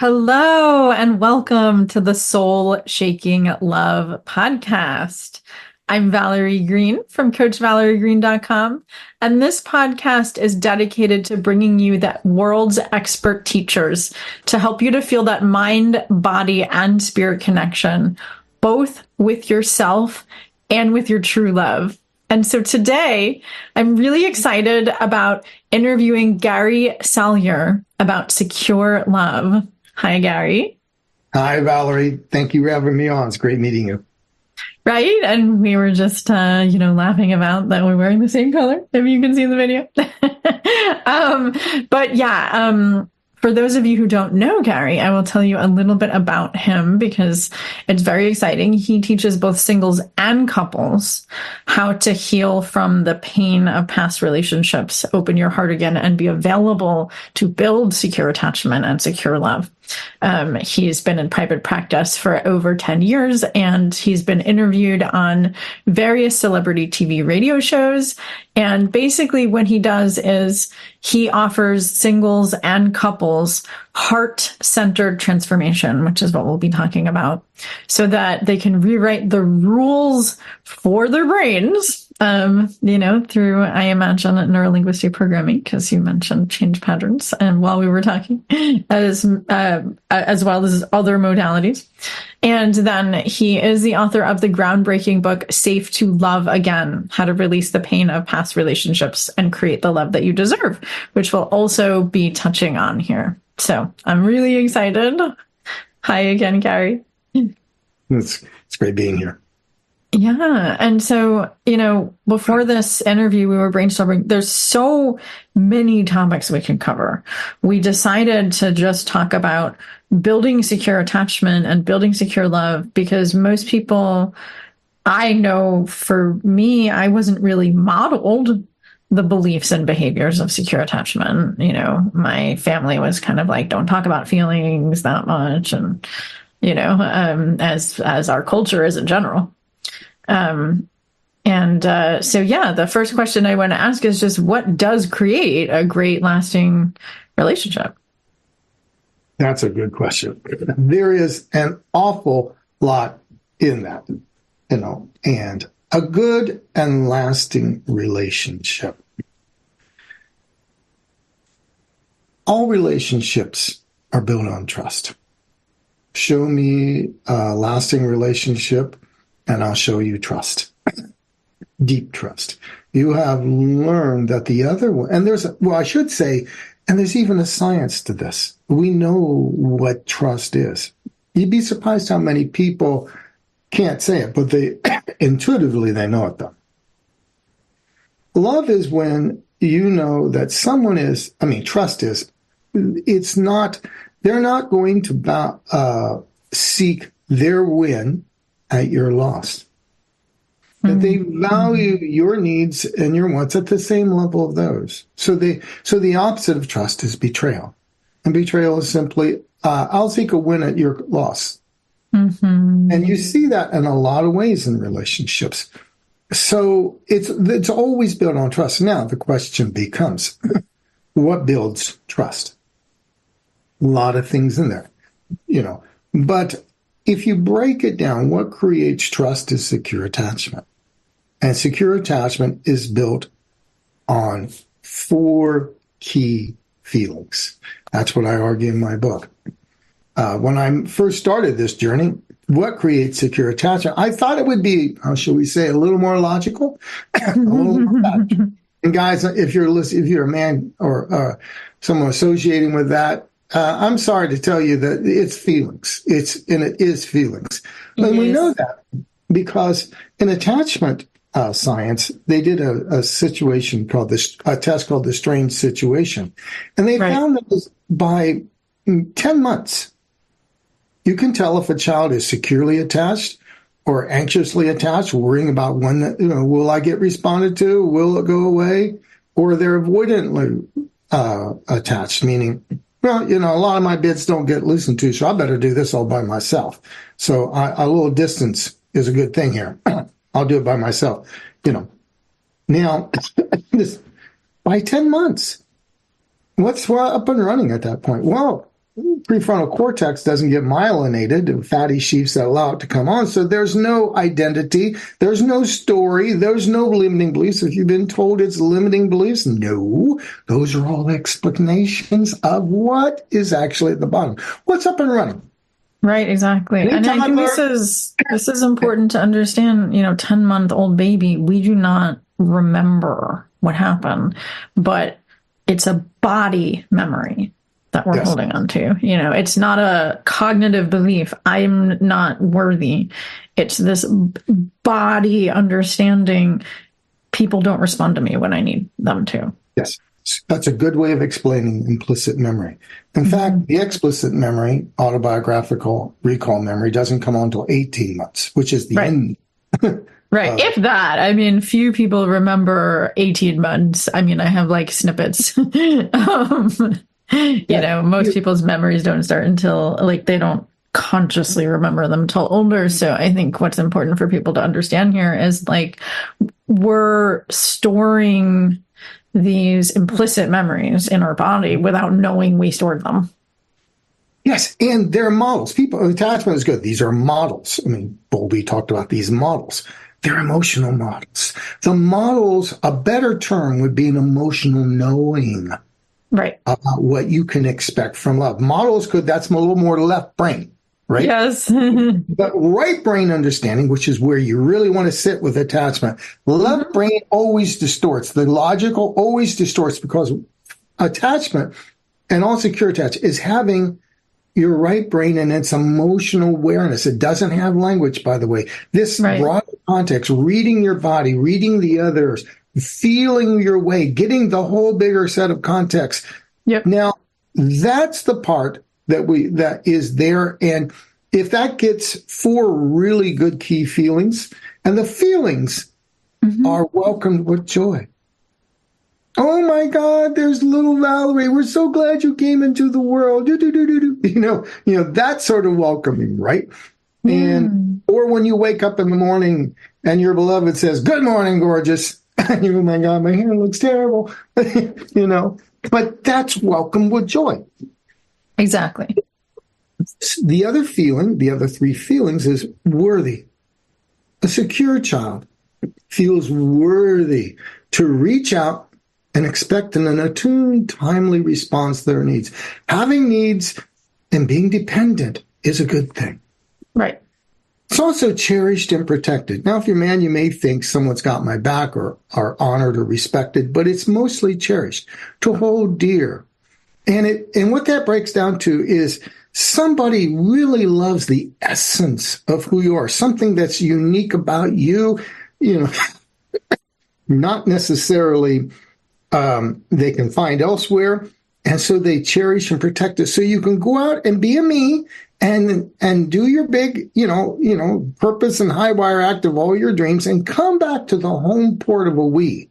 Hello and welcome to the Soul Shaking Love podcast. I'm Valerie Green from CoachValerieGreen.com, and this podcast is dedicated to bringing you the world's expert teachers to help you to feel that mind, body, and spirit connection, both with yourself and with your true love. And so today, I'm really excited about interviewing Gary Salyer about secure love. Hi, Gary. Hi, Valerie. Thank you for having me on. It's great meeting you. Right? And we were just, laughing about that we're wearing the same color, if you can see the video. For those of you who don't know Gary, I will tell you a little bit about him because it's very exciting. He teaches both singles and couples how to heal from the pain of past relationships, open your heart again, and be available to build secure attachment and secure love. He's been in private practice for over 10 years, and he's been interviewed on various celebrity TV radio shows. And basically what he does is he offers singles and couples heart-centered transformation, which is what we'll be talking about, so that they can rewrite the rules for their brains, through, I imagine, neurolinguistic programming, because you mentioned change patterns, and while we were talking, as well as other modalities. And then he is the author of the groundbreaking book, Safe to Love Again, How to Release the Pain of Past Relationships and Create the Love That You Deserve, which we'll also be touching on here. So I'm really excited. Hi again, Gary. It's great being here. Yeah. And so, before this interview, we were brainstorming. There's so many topics we can cover. We decided to just talk about building secure attachment and building secure love because most people, I know for me, I wasn't really modeled the beliefs and behaviors of secure attachment. My family was kind of like, don't talk about feelings that much. And, as our culture is in general. The first question I want to ask is just what does create a great lasting relationship? That's a good question. There is an awful lot in that, and a good and lasting relationship. All relationships are built on trust. Show me a lasting relationship, and I'll show you trust, deep trust. You have learned that the other one, and there's even a science to this. We know what trust is. You'd be surprised how many people can't say it, but they intuitively they know it though. Love is when you know that someone is, trust is, they're not going to seek their win at your loss. That they value your needs and your wants at the same level of those. So the opposite of trust is betrayal. And betrayal is simply, I'll seek a win at your loss. Mm-hmm. And you see that in a lot of ways in relationships. So it's always built on trust. Now the question becomes, what builds trust? A lot of things in there, but if you break it down, what creates trust is secure attachment. And secure attachment is built on 4 key feelings. That's what I argue in my book. When I first started this journey, what creates secure attachment? I thought it would be, how shall we say, a little more logical. And guys, if you're a man or someone associating with that, I'm sorry to tell you that it's feelings. It is feelings. And we know that because in attachment science, they did a situation called a test called the strange situation. And they found that by 10 months, you can tell if a child is securely attached or anxiously attached, worrying about when, will I get responded to? Will it go away? Or they're avoidantly attached, meaning, well, a lot of my bits don't get listened to, so I better do this all by myself. So a little distance is a good thing here. I'll do it by myself, Now, by 10 months, what's up and running at that point? Well, prefrontal cortex doesn't get myelinated, fatty sheaths that allow it to come on. So there's no identity, there's no story, there's no limiting beliefs. If you've been told it's limiting beliefs, no, those are all explanations of what is actually at the bottom. What's up and running? Right, exactly. And I think this is important to understand, 10-month-old baby, we do not remember what happened, but it's a body memory that we're holding on to. It's not a cognitive belief. I'm not worthy. It's this body understanding. People don't respond to me when I need them to. Yes. That's a good way of explaining implicit memory. In fact, the explicit memory, autobiographical recall memory, doesn't come on until 18 months, which is the end. Right. If that, few people remember 18 months. I have like snippets. Most people's memories don't start until they don't consciously remember them until older. So I think what's important for people to understand here is we're storing these implicit memories in our body without knowing we stored them. Yes, and they're models. Attachment is good. These are models. Bowlby talked about these models. They're emotional models. The models, a better term would be an emotional knowing. Right. About what you can expect from love. Models that's a little more left brain, right? Yes. But right brain understanding, which is where you really want to sit with attachment, left brain always distorts. The logical always distorts because attachment and all secure attachment is having your right brain and its emotional awareness. It doesn't have language, by the way. This broad context, reading your body, reading the others, feeling your way, getting the whole bigger set of context. Yep. Now, that's the part that is there. And if that gets 4 really good key feelings, and the feelings are welcomed with joy. Oh my God, there's little Valerie. We're so glad you came into the world. That sort of welcoming, right? And or when you wake up in the morning and your beloved says, "Good morning, gorgeous." And oh my God, my hair looks terrible. But that's welcome with joy. Exactly. The other 3 feelings is worthy. A secure child feels worthy to reach out and expect an attuned, timely response to their needs. Having needs and being dependent is a good thing. Right. It's also cherished and protected. Now, if you're a man, you may think someone's got my back or are honored or respected, but it's mostly cherished, to hold dear. And what that breaks down to is somebody really loves the essence of who you are, something that's unique about you, not necessarily they can find elsewhere. And so they cherish and protect it. So you can go out and be a me and do your big, purpose and high wire act of all your dreams and come back to the home port of a we.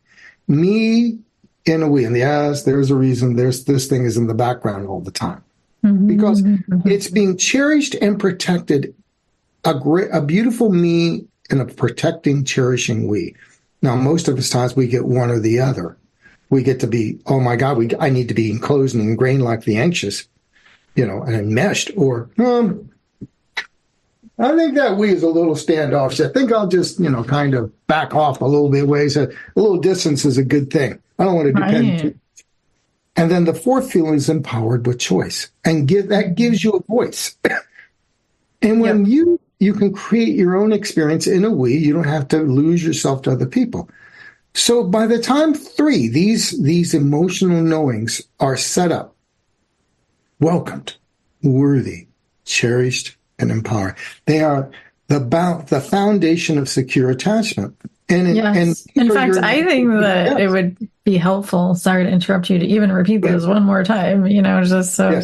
Me in a we. And yes, there's a reason this thing is in the background all the time. Because it's being cherished and protected, a beautiful me and a protecting, cherishing we. Now, most of the times we get one or the other. We get to be, oh my God, I need to be enclosed and ingrained like the anxious, and enmeshed. Or, I think that we is a little standoffish. I think I'll just, kind of back off a little bit ways. A little distance is a good thing. I don't want to depend too. And then the 4th feeling is empowered with choice, and that gives you a voice. And when you can create your own experience in a we, you don't have to lose yourself to other people. So by the time 3, these emotional knowings are set up, welcomed, worthy, cherished, and empowered. They are the foundation of secure attachment. And in fact, I think that it would be helpful, sorry to interrupt you, to even repeat this one more time, just so,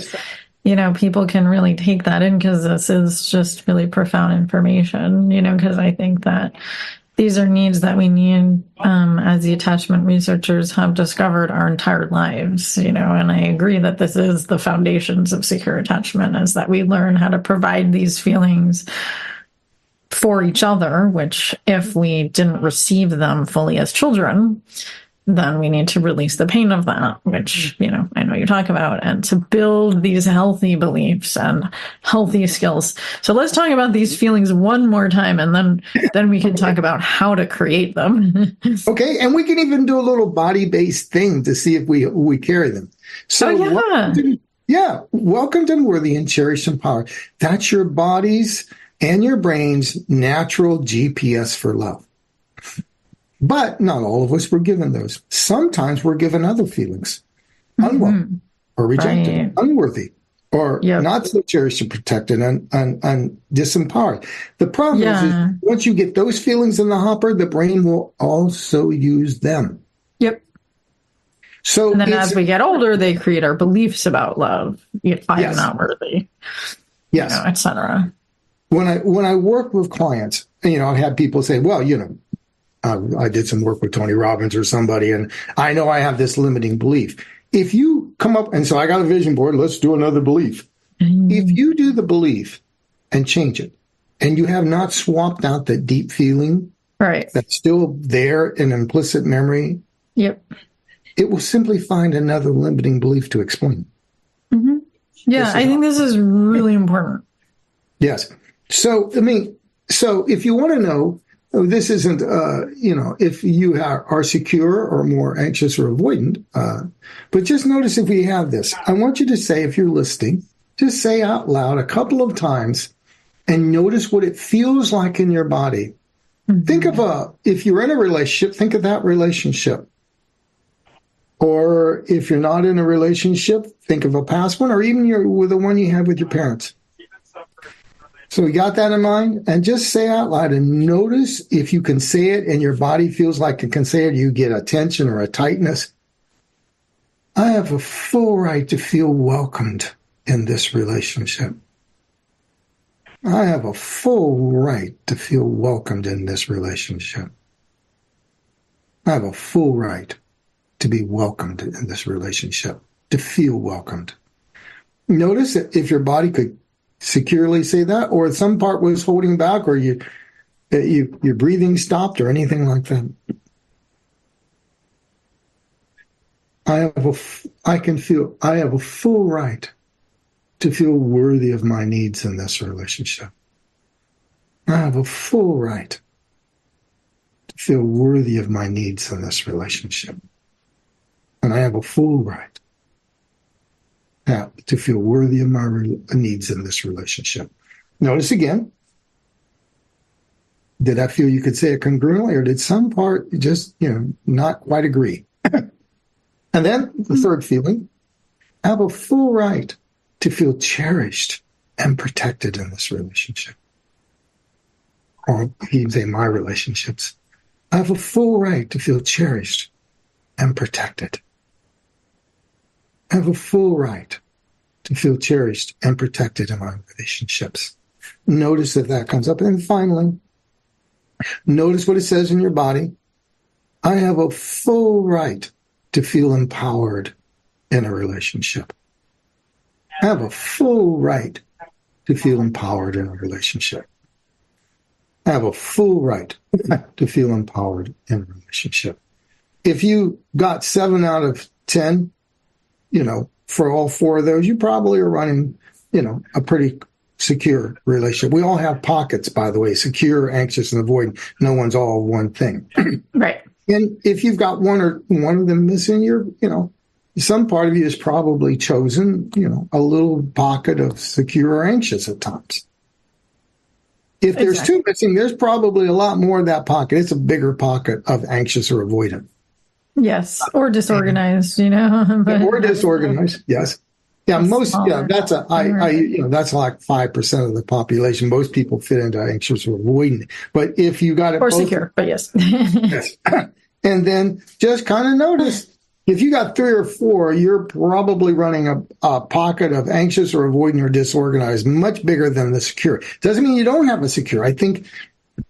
people can really take that in, because this is just really profound information, because I think that these are needs that we need, as the attachment researchers have discovered our entire lives, and I agree that this is the foundations of secure attachment, is that we learn how to provide these feelings for each other, which if we didn't receive them fully as children, then we need to release the pain of that, which, I know you talk about, and to build these healthy beliefs and healthy skills. So let's talk about these feelings one more time, and then we can talk about how to create them. Okay. And we can even do a little body-based thing to see if we carry them. So welcome to worthy and cherished and power. That's your body's and your brain's natural GPS for love. But not all of us were given those. Sometimes we're given other feelings, unwelcome or rejected, unworthy, or not so cherished or protected and disempowered. The problem is once you get those feelings in the hopper, the brain will also use them. Yep. So and then as we get older, they create our beliefs about love. I am not worthy. Yes. Etc. When I work with clients, I've had people say, well, I did some work with Tony Robbins or somebody, and I know I have this limiting belief. If you come up, and so I got a vision board, let's do another belief. If you do the belief and change it, and you have not swapped out that deep feeling that's still there in implicit memory, it will simply find another limiting belief to explain. Mm-hmm. Yeah, I think this is really important. Yes. So, if you want to know, this isn't, if you are secure or more anxious or avoidant, but just notice if we have this. I want you to say, if you're listening, just say out loud a couple of times and notice what it feels like in your body. Mm-hmm. Think of if you're in a relationship, think of that relationship. Or if you're not in a relationship, think of a past one, or even with the one you had with your parents. So we got that in mind, and just say out loud and notice if you can say it and your body feels like it can say it, you get a tension or a tightness. I have a full right to feel welcomed in this relationship. I have a full right to feel welcomed in this relationship. I have a full right to be welcomed in this relationship, to feel welcomed. Notice that if your body could securely say that, or some part was holding back, or your breathing stopped, or anything like that. I have a full right to feel worthy of my needs in this relationship. I have a full right to feel worthy of my needs in this relationship. And I have a full right to feel worthy of my needs in this relationship. Notice again, did I feel you could say it congruently, or did some part just, not quite agree? And then the third feeling, I have a full right to feel cherished and protected in this relationship. Or you can say my relationships. I have a full right to feel cherished and protected. I have a full right to feel cherished and protected in my relationships. Notice if that comes up. And then finally, notice what it says in your body. I have a full right to feel empowered in a relationship. I have a full right to feel empowered in a relationship. I have a full right to feel empowered in a relationship. If you got 7 out of 10, for all 4 of those, you probably are running, a pretty secure relationship. We all have pockets, by the way, secure, anxious, and avoidant. No one's all one thing. Right. And if you've got one of them missing, some part of you has probably chosen, a little pocket of secure or anxious at times. If there's 2 missing, there's probably a lot more of that pocket. It's a bigger pocket of anxious or avoidant. Yes, or disorganized, Or disorganized, yes. Yeah, that's that's like 5% of the population. Most people fit into anxious or avoidant. But if you got it or both, secure, but yes. Yes. And then just kind of notice, if you got 3 or 4, you're probably running a pocket of anxious or avoidant or disorganized, much bigger than the secure. Doesn't mean you don't have a secure. I think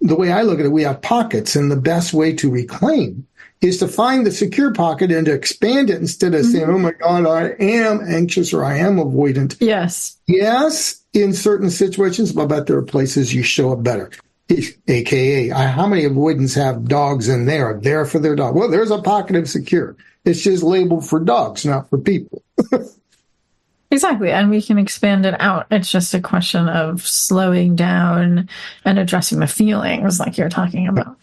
the way I look at it, we have pockets, and the best way to reclaim is to find the secure pocket and to expand it instead of saying, oh my God, I am anxious or I am avoidant. Yes. Yes, in certain situations, but I bet there are places you show up better. AKA, how many avoidants have dogs in there? There for their dog. Well, there's a pocket of secure. It's just labeled for dogs, not for people. Exactly. And we can expand it out. It's just a question of slowing down and addressing the feelings like you're talking about.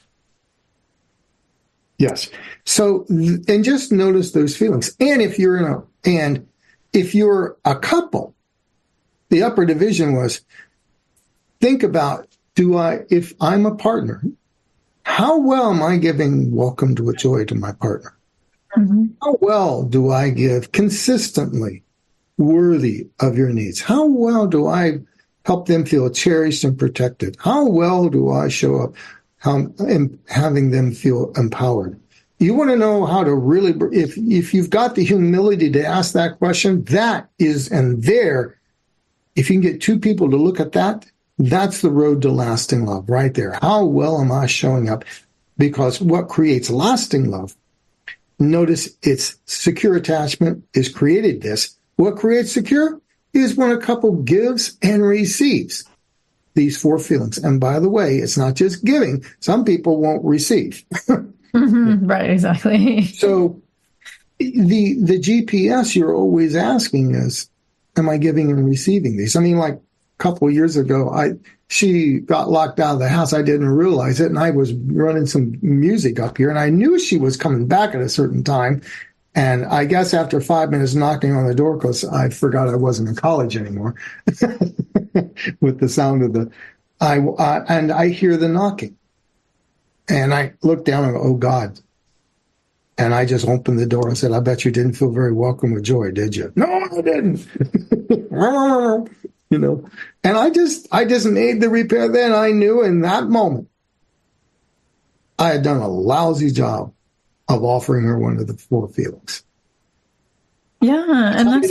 Yes. So, and just notice those feelings. And if you're a couple, the upper division was, think about, if I'm a partner, how well am I giving welcome to a joy to my partner? Mm-hmm. How well do I give consistently worthy of your needs? How well do I help them feel cherished and protected? How well do I show up having them feel empowered? You want to know how to really, if you've got the humility to ask that question, if you can get two people to look at that, that's the road to lasting love right there. How well am I showing up? Because what creates lasting love, notice it's secure attachment is created this. What creates secure is when a couple gives and receives these four feelings. And by the way, it's not just giving. Some people won't receive. Mm-hmm, right, exactly. So the GPS you're always asking is, am I giving and receiving these? I mean, like a couple of years ago, she got locked out of the house. I didn't realize it. And I was running some music up here and I knew she was coming back at a certain time. And I guess after 5 minutes knocking on the door, because I forgot I wasn't in college anymore, with the sound of and I hear the knocking. And I look down and go, oh, God. And I just opened the door and said, I bet you didn't feel very welcome with joy, did you? No, I didn't. And I just made the repair then. I knew in that moment I had done a lousy job of offering her one of the four feelings. Yeah, and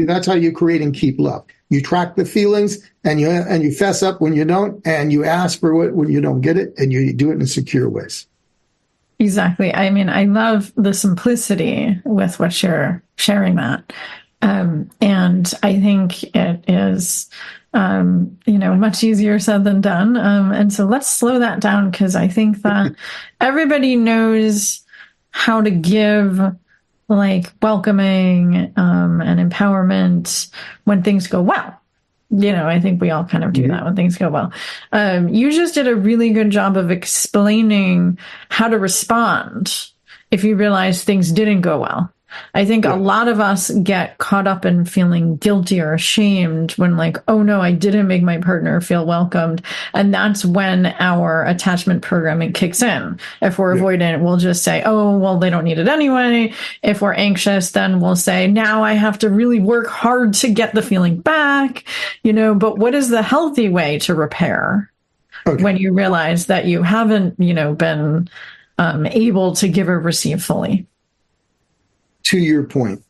that's how you create and keep love. You track the feelings, and you fess up when you don't, and you ask for it when you don't get it, and you do it in secure ways. Exactly. I mean, I love the simplicity with which you're sharing that, and I think it is, much easier said than done. And so let's slow that down, because I think that everybody knows how to give like welcoming and empowerment when things go well. I think we all kind of do that when things go well. You just did a really good job of explaining how to respond if you realize things didn't go well. I think a lot of us get caught up in feeling guilty or ashamed when like, oh no, I didn't make my partner feel welcomed. And that's when our attachment programming kicks in. If we're avoidant, we'll just say, oh, well, they don't need it anyway. If we're anxious, then we'll say, now I have to really work hard to get the feeling back, but what is the healthy way to repair when you realize that you haven't, been able to give or receive fully? To your point,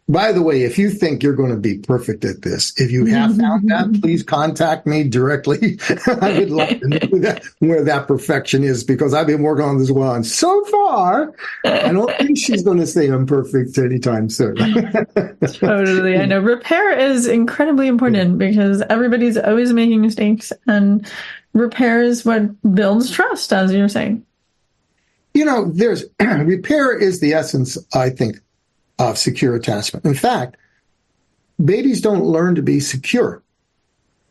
by the way, if you think you're going to be perfect at this, if you have found that, please contact me directly. I would like to know where that perfection is, because I've been working on this well. And so far, I don't think she's going to say I'm perfect anytime soon. Totally. I know. Repair is incredibly important because everybody's always making mistakes, and repair is what builds trust, as you're saying. There's repair is the essence, I think, of secure attachment. In fact, babies don't learn to be secure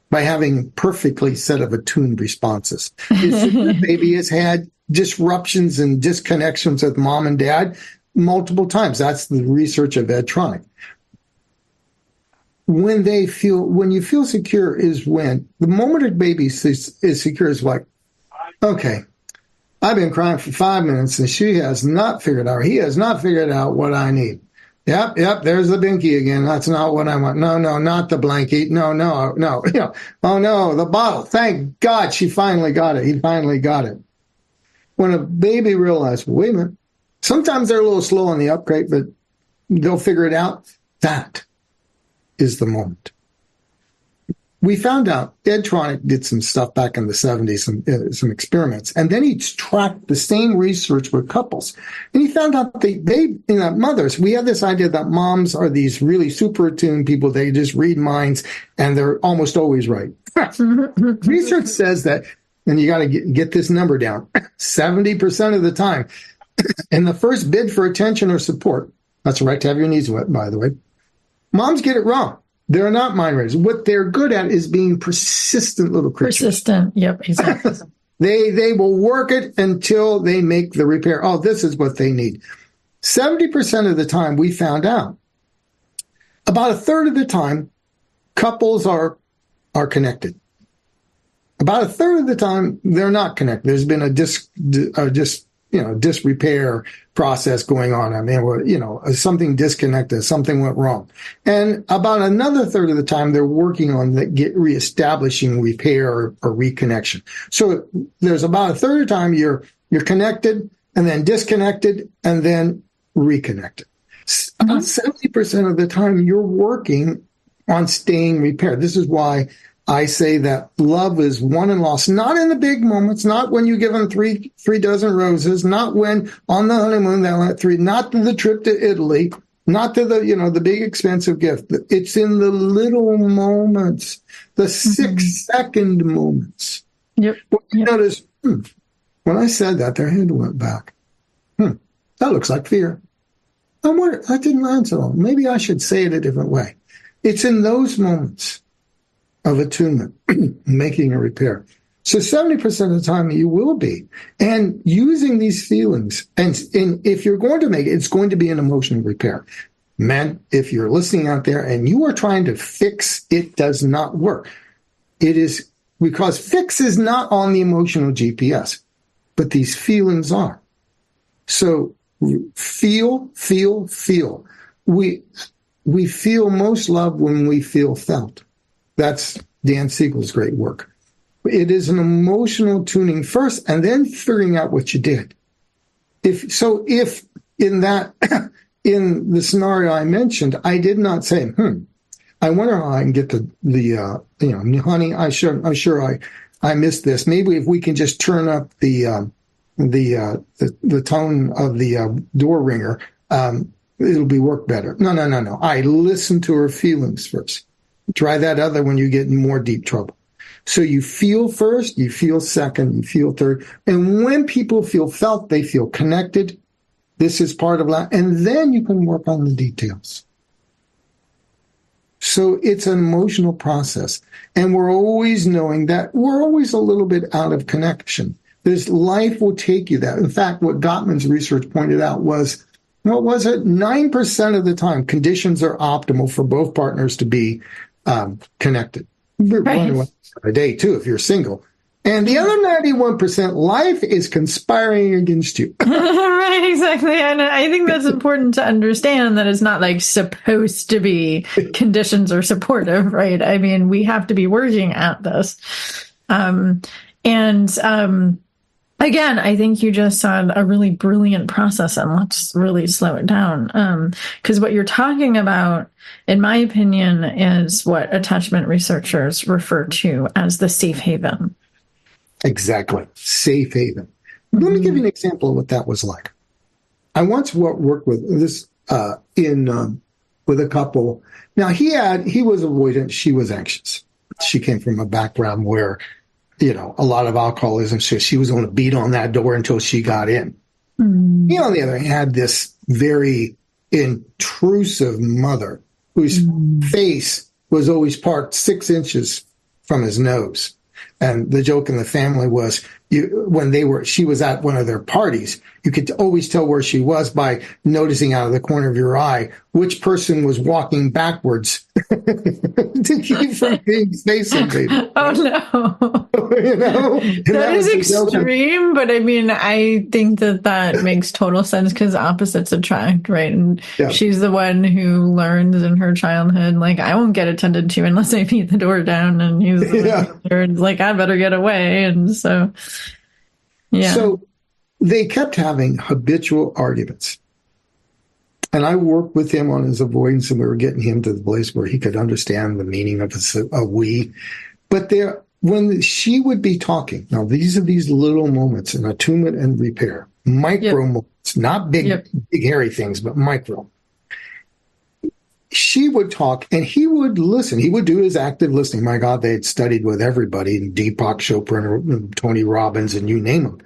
by having perfectly set of attuned responses. The baby has had disruptions and disconnections with mom and dad multiple times. That's the research of Ed Tronick. When you feel secure is when the moment a baby is secure is like, okay, I've been crying for 5 minutes and he has not figured out what I need. Yep, there's the binky again. That's not what I want. No, not the blankie. No. Oh no, the bottle. Thank God she finally got it. He finally got it. When a baby realizes, wait a minute, sometimes they're a little slow on the upgrade, but they'll figure it out. That is the moment. We found out Ed Tronick did some stuff back in the 70s, some experiments, and then he tracked the same research with couples. And he found out mothers, we have this idea that moms are these really super attuned people. They just read minds, and they're almost always right. Research says that and you got to get this number down, 70% of the time, in the first bid for attention or support, that's right to have your needs wet, by the way, moms get it wrong. They're not mind readers. What they're good at is being persistent little creatures. Persistent. Yep, exactly. They will work it until they make the repair. Oh, this is what they need. 70% of the time, we found out, about a third of the time, couples are connected. About a third of the time, they're not connected. There's been a disrepair process going on. I mean, something disconnected, something went wrong. And about another third of the time, they're working on reestablishing repair or reconnection. So there's about a third of the time you're connected and then disconnected and then reconnected. About 70% of the time, you're working on staying repaired. This is why I say that love is won and lost, not in the big moments, not when you give them three dozen roses, not when on the honeymoon they'll have three, not to the trip to Italy, not to the big expensive gift. It's in the little moments, the 6-second moments. Yep. You notice, when I said that, their head went back. That looks like fear. I didn't answer them. Maybe I should say it a different way. It's in those moments of attunement, making a repair. So 70% of the time you will be. And using these feelings, and if you're going to make it, it's going to be an emotional repair. Men, if you're listening out there and you are trying to fix, it does not work. It is because fix is not on the emotional GPS, but these feelings are. So feel. We feel most love when we feel felt. That's Dan Siegel's great work. It is an emotional tuning first and then figuring out what you did. If in the scenario I mentioned, I did not say, I wonder how I can get honey, I'm sure I missed this. Maybe if we can just turn up the tone of the door ringer, it'll work better. No. I listen to her feelings first. Try that other when you get in more deep trouble. So you feel first, you feel second, you feel third. And when people feel felt, they feel connected. This is part of life. And then you can work on the details. So it's an emotional process. And we're always knowing that we're always a little bit out of connection. Life will take you that. In fact, what Gottman's research pointed out was, what was it? 9% of the time, conditions are optimal for both partners to be connected. Right. A day, too, if you're single. And the other 91%, life is conspiring against you. Right, exactly. And I think that's important to understand that it's not like supposed to be conditions are supportive, right? I mean, we have to be working at this. Again, I think you just said a really brilliant process, and let's really slow it down. Because what you're talking about, in my opinion, is what attachment researchers refer to as the safe haven. Exactly. Safe haven. Let me give you an example of what that was like. I once worked with this with a couple. Now, he was avoidant. She was anxious. She came from a background where, a lot of alcoholism. So she was going to beat on that door until she got in. Mm. He, on the other hand, had this very intrusive mother whose face was always parked 6 inches from his nose. And the joke in the family was, she was at one of their parties, you could always tell where she was by noticing out of the corner of your eye which person was walking backwards to keep from being face invaded. Oh no! That is extreme, but I mean, I think that makes total sense because opposites attract, right? And she's the one who learns in her childhood, like, I won't get attended to unless I beat the door down, and he's like, I better get away, and so. Yeah. So they kept having habitual arguments. And I worked with him on his avoidance, and we were getting him to the place where he could understand the meaning of a we. But when she would be talking, now these are these little moments in attunement and repair, micro moments, not big hairy things, but micro. she would talk and he would listen. He would do his active listening. My God, they had studied with everybody, and Deepak Chopra and Tony Robbins and you name them.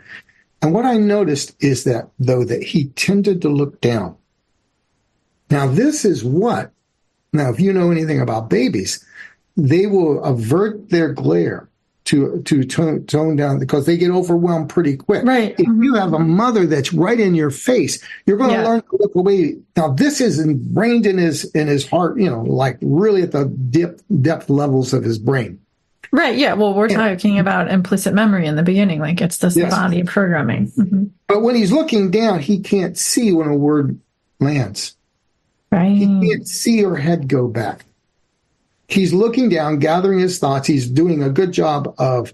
And what I noticed is that, though, that he tended to look down. Now, this is what, now, if you know anything about babies, they will avert their glare to tone down because they get overwhelmed pretty quick. Right. If you have a mother that's right in your face, you're going to learn to look away. Now, this is ingrained in his heart, like really at the depth levels of his brain. Right. Yeah. Well, we're talking about implicit memory in the beginning, like it's this body programming. Mm-hmm. But when he's looking down, he can't see when a word lands. Right. He can't see her head go back. He's looking down, gathering his thoughts. He's doing a good job of,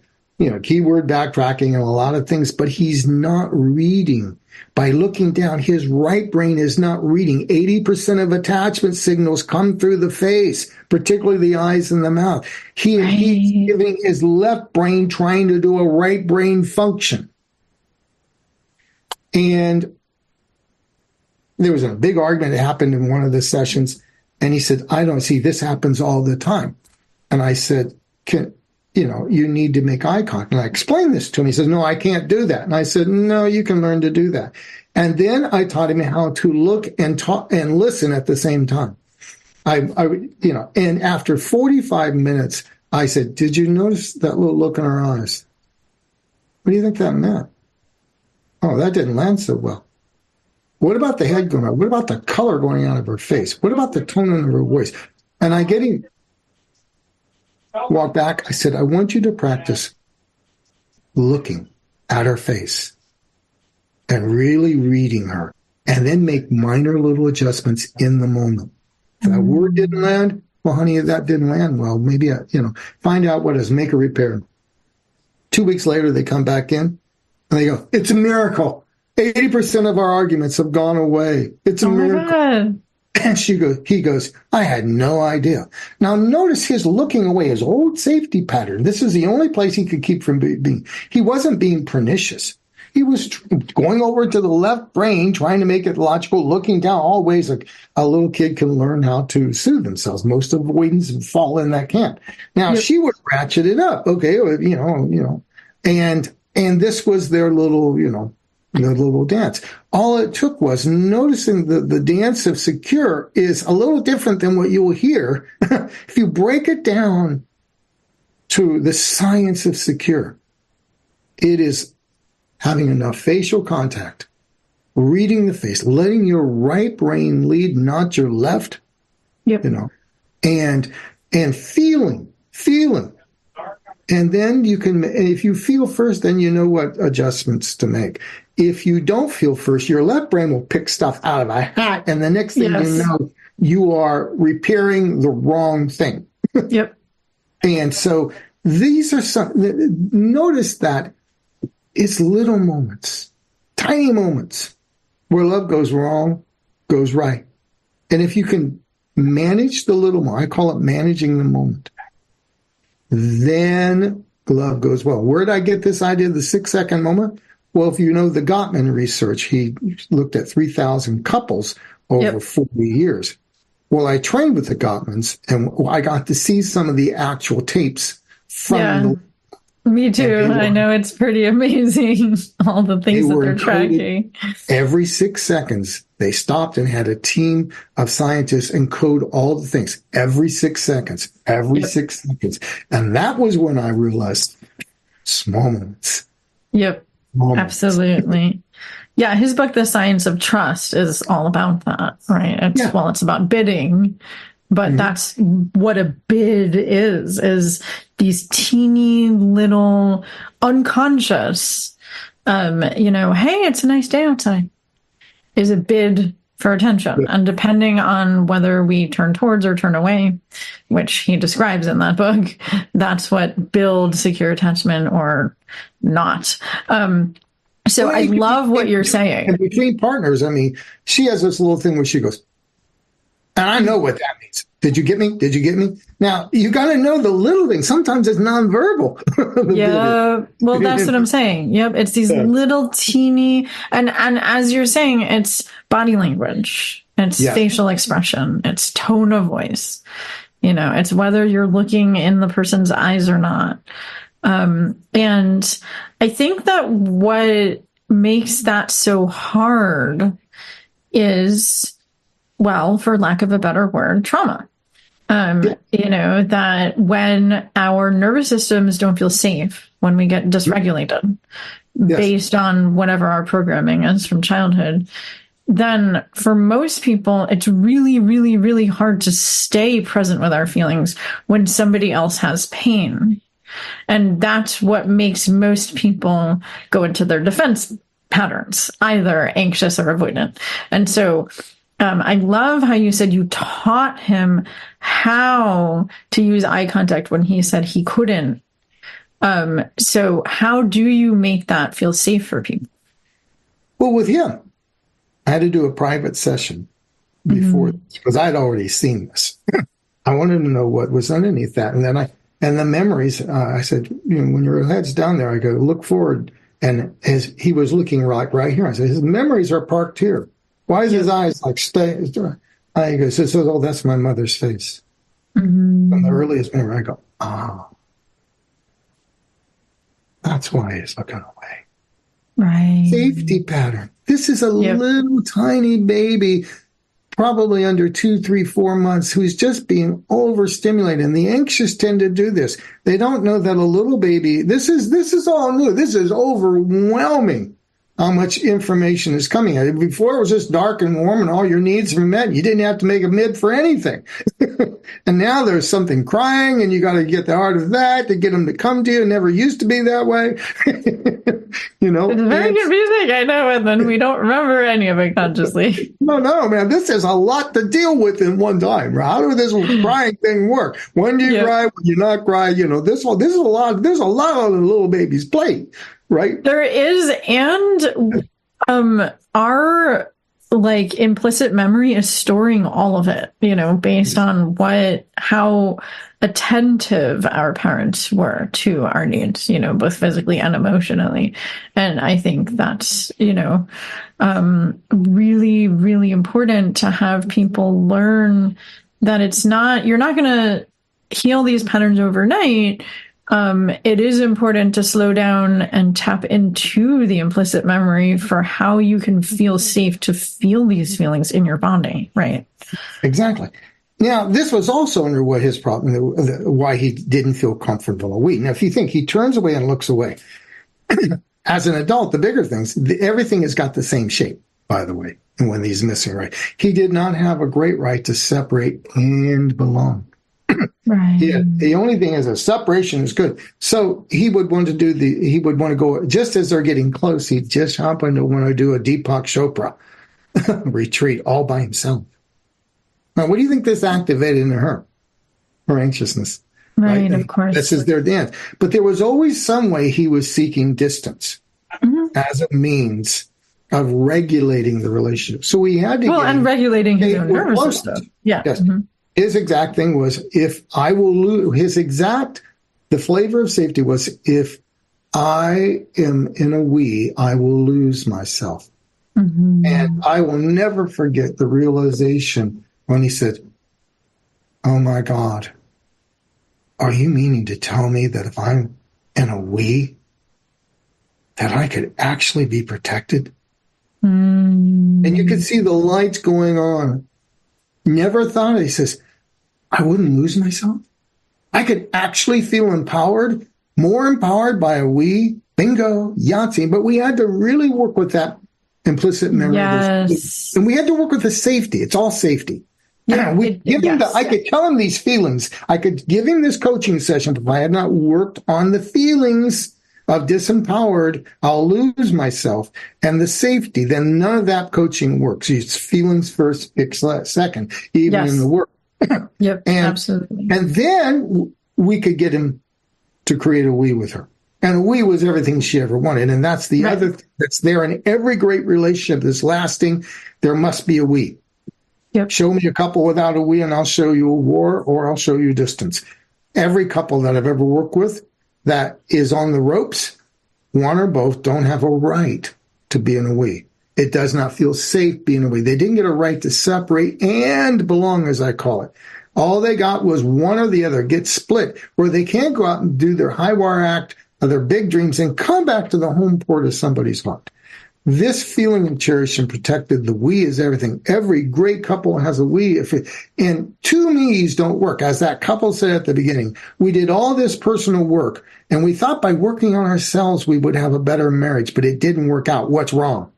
keyword backtracking and a lot of things, but he's not reading. By looking down, his right brain is not reading. 80% of attachment signals come through the face, particularly the eyes and the mouth. He's giving his left brain trying to do a right brain function. And there was a big argument that happened in one of the sessions. And he said, I don't see, this happens all the time. And I said, you need to make eye contact. And I explained this to him. He says, no, I can't do that. And I said, no, you can learn to do that. And then I taught him how to look and talk and listen at the same time. And after 45 minutes, I said, did you notice that little look in her eyes? What do you think that meant? Oh, that didn't land so well. What about the head going out? What about the color going out of her face? What about the tone of her voice? And I get him, walk back. I said, I want you to practice looking at her face and really reading her, and then make minor little adjustments in the moment. If that word didn't land, well, honey, if that didn't land well, maybe, find out what is, make a repair. 2 weeks later, they come back in and they go, it's a miracle. 80% of our arguments have gone away. It's a miracle. And he goes, I had no idea. Now notice his looking away, his old safety pattern. This is the only place he could keep from being. He wasn't being pernicious. He was going over to the left brain, trying to make it logical, looking down. All ways a little kid can learn how to soothe themselves. Most avoidants fall in that camp. Now she would ratchet it up. Okay, and this was their little, the little dance. All it took was noticing the dance of secure is a little different than what you will hear. If you break it down to the science of secure, it is having enough facial contact, reading the face, letting your right brain lead, not your left, and feeling. And then you can, and if you feel first, then you know what adjustments to make. If you don't feel first, your left brain will pick stuff out of a hat, and the next thing you know, you are repairing the wrong thing. Yep. And so these are some, notice that it's little moments, tiny moments, where love goes wrong, goes right. And if you can manage the little more, I call it managing the moment, then love goes well. Where did I get this idea of the 6-second moment? Well, if you know the Gottman research, he looked at 3,000 couples over 40 years. Well, I trained with the Gottmans, and I got to see some of the actual tapes from me too. I know it's pretty amazing, all the things that they're tracking. Every 6 seconds, they stopped and had a team of scientists encode all the things. Every 6 seconds. Every 6 seconds. And that was when I realized small moments. Yep. Absolutely. Yeah, his book, The Science of Trust, is all about that, right? It's about bidding, but that's what a bid is these teeny little unconscious, hey, it's a nice day outside, is a bid for attention. And depending on whether we turn towards or turn away, which he describes in that book, that's what builds secure attachment or not. So I love what you're saying. And between partners, she has this little thing where she goes, and I know what that means. Did you get me? Did you get me? Now, you got to know the little things. Sometimes it's nonverbal. Yeah. Well, that's what I'm saying. Yep. It's these little teeny, and as you're saying, it's body language. It's facial expression. It's tone of voice. It's whether you're looking in the person's eyes or not. And I think that what makes that so hard is, well, for lack of a better word, trauma. That when our nervous systems don't feel safe, when we get dysregulated based on whatever our programming is from childhood, then for most people, it's really, really, really hard to stay present with our feelings when somebody else has pain. And that's what makes most people go into their defense patterns, either anxious or avoidant. And so I love how you said you taught him how to use eye contact when he said he couldn't. So how do you make that feel safe for people? Well, with him, I had to do a private session before because I'd already seen this. I wanted to know what was underneath that. And then the memories, I said, when your head's down there, I go, look forward. And as he was looking right here, I said, his memories are parked here. Why is his eyes like stay? I go, oh, that's my mother's face. From the earliest memory, I go, that's why he's looking away. Right. Safety pattern. This is a little tiny baby, probably under 2, 3, 4 months, who's just being overstimulated. And the anxious tend to do this. They don't know that a little baby, this is all new. This is overwhelming how much information is coming at you. Before it was just dark and warm and all your needs were met. You didn't have to make a mid for anything. And now there's something crying and you got to get the heart of that to get them to come to you. It never used to be that way. It's very confusing, I know, and then we don't remember any of it consciously. No, man, this is a lot to deal with in one time. How does this crying thing work? When do you cry? When you not cry? This is a lot. There's a lot on the little baby's plate, right? There is, and our implicit memory is storing all of it, based on how attentive our parents were to our needs, both physically and emotionally. And I think that's, really, really important to have people learn that you're not going to heal these patterns overnight. It is important to slow down and tap into the implicit memory for how you can feel safe to feel these feelings in your body, right? Exactly. Now, this was also under what his problem, why he didn't feel comfortable a week. Now, if you think he turns away and looks away, as an adult, the bigger things, everything has got the same shape, by the way, and when he's missing, right? He did not have a great right to separate and belong. Right. Yeah. The only thing is a separation is good. So he would want to go, just as they're getting close, he just happened to want to do a Deepak Chopra retreat all by himself. Now, what do you think this activated in her? Her anxiousness. Right, of course. This is their dance. But there was always some way he was seeking distance as a means of regulating the relationship. So he had to regulating his own nervous system. Yeah. Yes. His exact thing was, if I will lose, the flavor of safety was, if I am in a we, I will lose myself. And I will never forget the realization when he said, oh my God, are you meaning to tell me that if I'm in a we, that I could actually be protected? And you could see the lights going on. Never thought, he says, I wouldn't lose myself. I could actually feel empowered, more empowered by a we, bingo, Yahtzee. But we had to really work with that implicit memory. Yes. And we had to work with the safety. It's all safety. Yeah, I could tell him these feelings. I could give him this coaching session, but if I had not worked on the feelings of disempowered, I'll lose myself, and the safety, then none of that coaching works. It's feelings first, second, even in the work. Yep, absolutely. And then we could get him to create a we with her. And a we was everything she ever wanted. And that's the other thing that's there in every great relationship that's lasting. There must be a we. Yep. Show me a couple without a we, and I'll show you a war, or I'll show you distance. Every couple that I've ever worked with that is on the ropes, one or both don't have a right to be in a we. It does not feel safe being away. They didn't get a right to separate and belong, as I call it. All they got was one or the other, get split, where they can't go out and do their high wire act of their big dreams and come back to the home port of somebody's heart. This feeling of cherished and protected, the we is everything. Every great couple has a we. And two me's don't work. As that couple said at the beginning, we did all this personal work, and we thought by working on ourselves we would have a better marriage, but it didn't work out. What's wrong?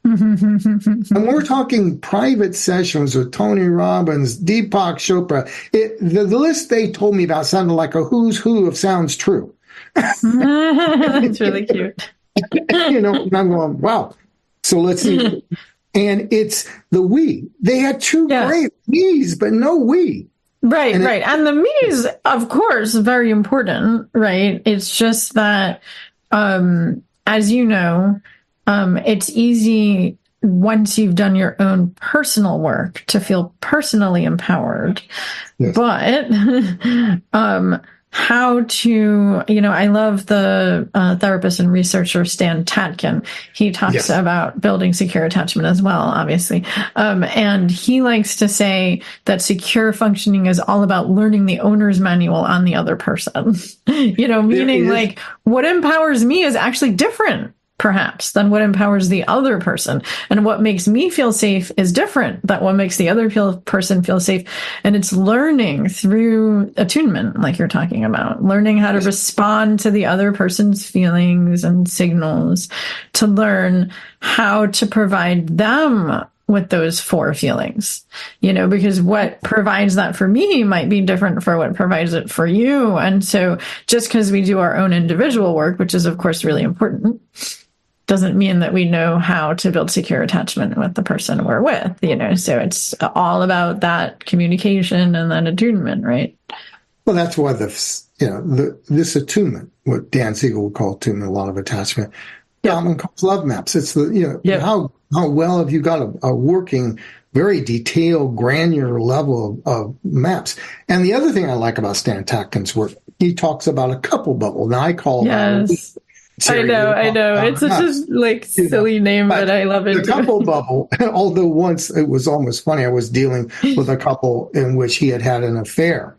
And we're talking private sessions with Tony Robbins, Deepak Chopra. The list they told me about sounded like a who's who of sounds true. It's really cute. And I'm going, wow. So let's see. And it's the we. They had two great we's, but no we. Right, right. And the me is, of course, very important, right? It's just that, as you know, it's easy once you've done your own personal work to feel personally empowered. Yes. But how to, I love the therapist and researcher Stan Tatkin. He talks about building secure attachment as well, obviously. And he likes to say that secure functioning is all about learning the owner's manual on the other person. Meaning like what empowers me is actually different, perhaps, than what empowers the other person. And what makes me feel safe is different than what makes the other person feel safe. And it's learning through attunement, like you're talking about, learning how to respond to the other person's feelings and signals, to learn how to provide them with those four feelings, because what provides that for me might be different for what provides it for you. And so just because we do our own individual work, which is of course really important, doesn't mean that we know how to build secure attachment with the person we're with, so it's all about that communication and that attunement, right? Well, that's why this attunement, what Dan Siegel would call attunement, a lot of attachment, Gottman calls love maps. It's how well have you got a working, very detailed, granular level of maps. And the other thing I like about Stan Tatkin's work, he talks about a couple bubble. Now I call that. I know. It's such a silly name, but I love it. The couple bubble, although once it was almost funny, I was dealing with a couple in which he had an affair.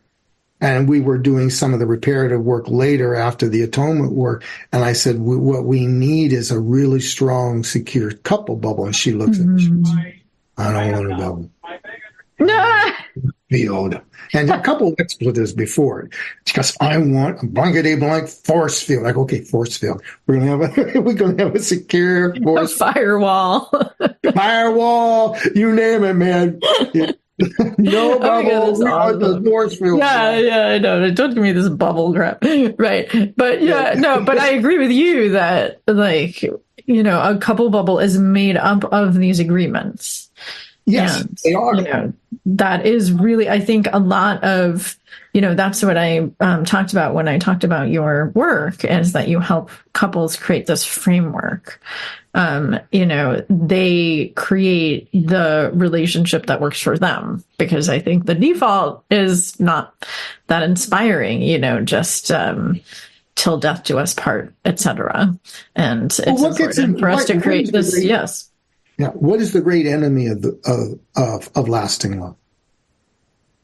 And we were doing some of the reparative work later after the atonement work. And I said, what we need is a really strong, secure couple bubble. And she looks at me, she goes, I don't want a bubble. No. And a couple of expletives before it. She goes, I want a blankety blank force field. Like, okay, force field. We're gonna have a secure force firewall. Firewall, you name it, man. No bubble, the force field. Yeah, I know. Don't give me this bubble crap. Right. But but I agree with you that a couple bubble is made up of these agreements. Yes, and, they are. That is really, I think, a lot of, that's what I talked about when I talked about your work, is that you help couples create this framework. They create the relationship that works for them, because I think the default is not that inspiring, just till death do us part, etc. And it's important for us to create this. Yes. Yeah, what is the great enemy of lasting love?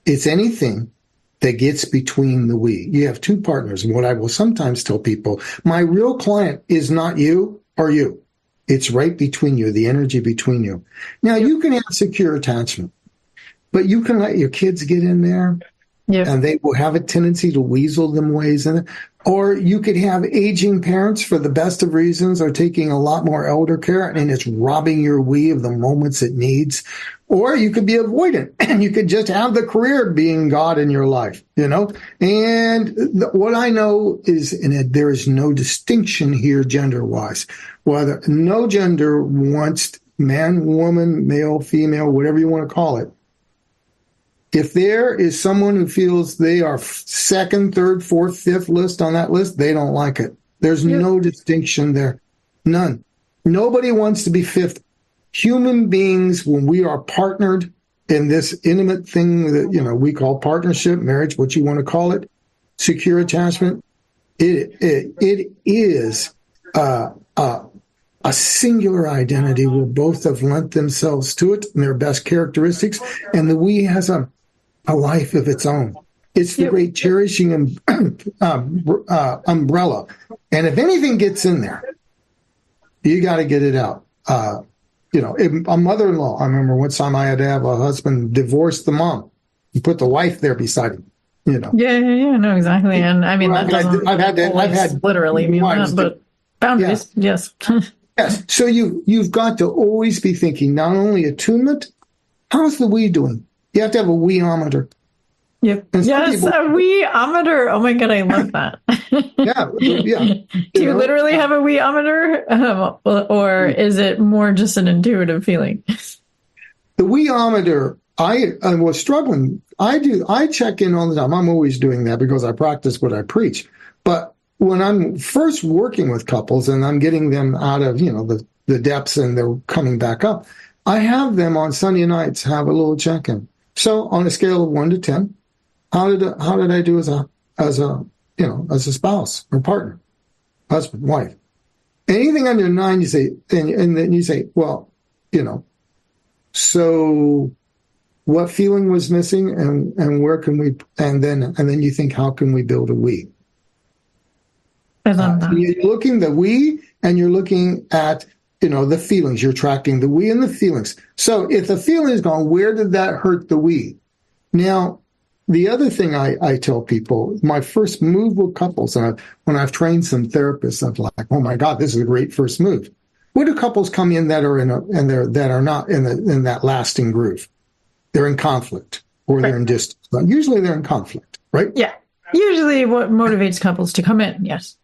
It's anything that gets between the we. You have two partners, and what I will sometimes tell people, my real client is not you or you. It's right between you, the energy between you. Now, you can have secure attachment, but you can let your kids get in there, and they will have a tendency to weasel them ways in it. Or you could have aging parents, for the best of reasons, are taking a lot more elder care, and it's robbing your we of the moments it needs. Or you could be avoidant, and you could just have the career being God in your life, And what I know is, there is no distinction here gender-wise. Whether no gender wants man, woman, male, female, whatever you want to call it. If there is someone who feels they are second, third, fourth, fifth list on that list, they don't like it. There's no distinction there. None. Nobody wants to be fifth. Human beings, when we are partnered in this intimate thing that, we call partnership, marriage, what you want to call it, secure attachment, it is a singular identity where both have lent themselves to it and their best characteristics, and the we has a life of its own. It's the great cherishing umbrella. And if anything gets in there, you got to get it out. A mother-in-law, I remember one time I had to have a husband divorce the mom and put the wife there beside him. Yeah, no, exactly. And I mean, I've had literally mean that, but boundaries, yes. Yes. So you've got to always be thinking not only attunement, how's the we doing? You have to have a we-ometer. Yep. Yes, a we-ometer. Oh my God, I love that. Yeah. Do you literally have a we-ometer? Or is it more just an intuitive feeling? The we-ometer, I was struggling. I check in all the time. I'm always doing that because I practice what I preach. But when I'm first working with couples and I'm getting them out of, the depths and they're coming back up, I have them on Sunday nights have a little check-in. So on a scale of 1 to 10, how did I do as a spouse or partner, husband, wife? Anything under 9, you say, and then you say, well, so what feeling was missing, and where can we? And then you think, how can we build a we? You're looking the we, and you're looking at the feelings. You're tracking the we and the feelings. So if the feeling is gone, where did that hurt the we? Now, the other thing I tell people, my first move with couples, and when I've trained some therapists, I'm like, oh my God, this is a great first move. Where do couples come in that are that are not in that lasting groove? They're in conflict or they're in distance. But usually they're in conflict, right? Yeah. Usually what motivates couples to come in, yes.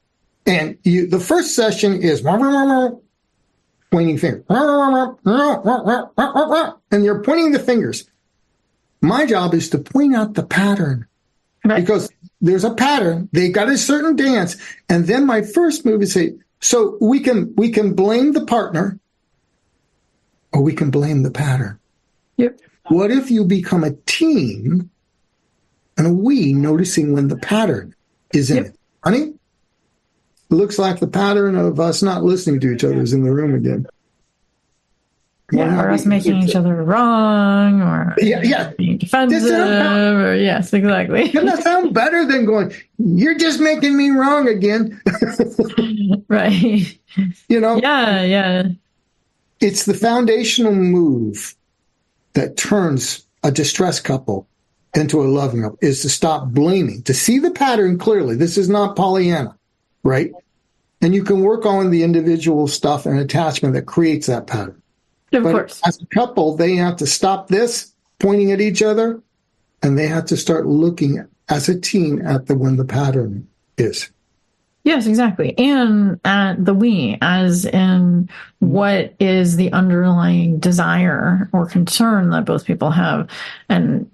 And the first session is pointing fingers. And you're pointing the fingers. My job is to point out the pattern. Right. Because there's a pattern. They got a certain dance. And then my first move is say, so we can blame the partner or we can blame the pattern. Yep. What if you become a team and a we noticing when the pattern is in it? Honey, it looks like the pattern of us not listening to each other is in the room again. Yeah, or us making each other wrong, or being defensive, or yes, exactly. Doesn't that sound better than going, you're just making me wrong again? Right. Yeah. It's the foundational move that turns a distressed couple into a loving couple, is to stop blaming, to see the pattern clearly. This is not Pollyanna, right? And you can work on the individual stuff and attachment that creates that pattern. Of course. As a couple, they have to stop this, pointing at each other, and they have to start looking as a team at when the pattern is. Yes, exactly. And at the we, as in what is the underlying desire or concern that both people have. And,